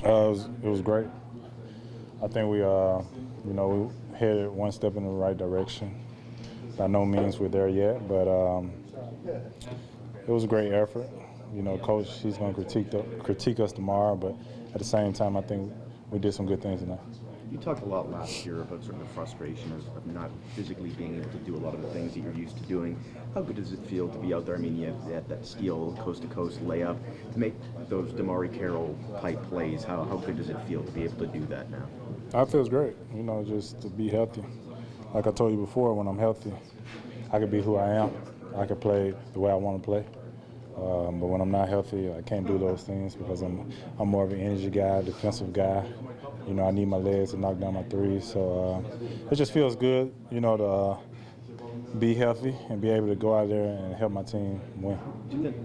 It was great. I think we headed one step in the right direction. By no means we're there yet, but it was a great effort. Coach, he's going to critique us tomorrow, but at the same time, I think we did some good things tonight. You talked a lot last year about sort of the frustration of not physically being able to do a lot of the things that you're used to doing. How good does it feel to be out there? I mean, you have that steal, coast-to-coast layup. To make those DeMarre Carroll type plays, how good does it feel to be able to do that now? It feels great, just to be healthy. Like I told you before, when I'm healthy, I can be who I am. I can play the way I want to play. But when I'm not healthy, I can't do those things because I'm more of an energy guy, defensive guy. I need my legs to knock down my threes. So it just feels good, to be healthy and be able to go out there and help my team win.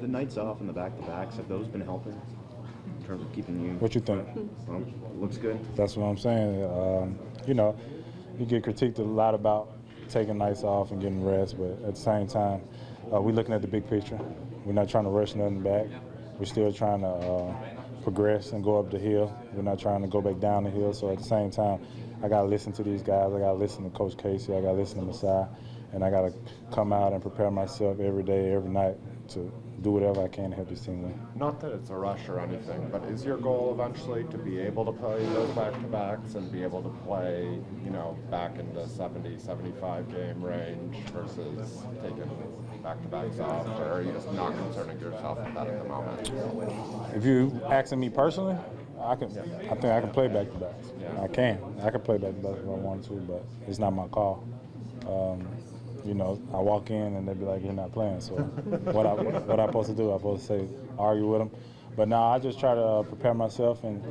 The nights off and the back-to-backs, have those been helping in terms of keeping you? What you think? Well, looks good. That's what I'm saying. You get critiqued a lot about taking nights off and getting rest, but at the same time, we're looking at the big picture. We're not trying to rush nothing back. We're still trying to progress and go up the hill. We're not trying to go back down the hill. So at the same time, I got to listen to these guys. I got to listen to Coach Casey. I got to listen to Masai. And I got to come out and prepare myself every day, every night to do whatever I can to help this team win. Not that it's a rush or anything, but is your goal eventually to be able to play those back-to-backs and be able to play, back in the 70, 75 game range versus taking back-to-backs off, or are you just not concerning yourself with that at the moment? If you asking me personally, I think I can play back-to-backs. Yeah. I can play back-to-backs if I want to, but it's not my call. I walk in and they be like, "You're not playing." So what I supposed to do? I'm supposed to say, argue with them. But now I just try to prepare myself and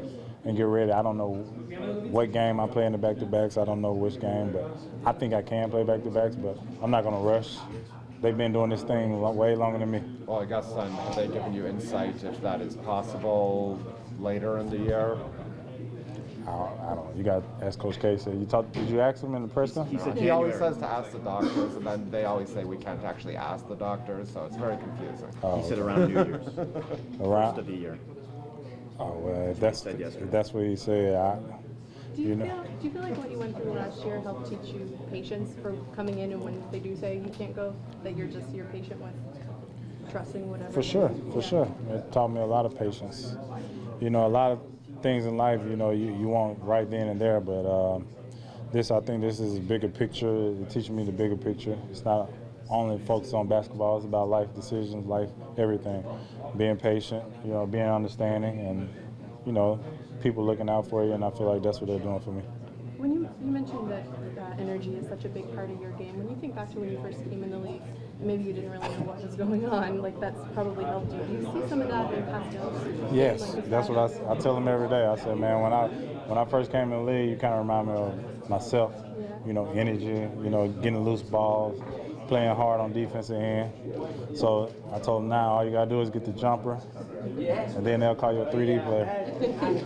get ready. I don't know what game I play in the back-to-backs. I don't know which game, but I think I can play back-to-backs. But I'm not going to rush. They've been doing this thing way longer than me. Well, I guess then have they given you insight if that is possible later in the year? I don't know. You got to ask Coach Casey. Did you ask him in the press conference? He always says to ask the doctors, and then they always say we can't actually ask the doctors, so it's very confusing. He said around New Year's. Around? First of the year. Oh, well, if that's what he said, Do you feel like what you went through last year helped teach you patience for coming in, and when they do say you can't go, that you're patient with trusting whatever? For sure. It taught me a lot of patience. A lot of things in life, you want right then and there, but I think this is a bigger picture. It teaches me the bigger picture. It's not only focused on basketball. It's about life decisions, life, everything. Being patient, being understanding, and, people looking out for you, and I feel like that's what they're doing for me. When you mentioned that energy is such a big part of your game, when you think back to when you first came in the league, maybe you didn't really know what was going on, that's probably helped you. Do you see some of that in Pascal? Yes, that's what I tell them every day. I said, man, when I first came in the league, you kind of remind me of myself. Energy, getting loose balls, playing hard on defensive end. So I told them now all you got to do is get the jumper, and then they'll call you a 3D player.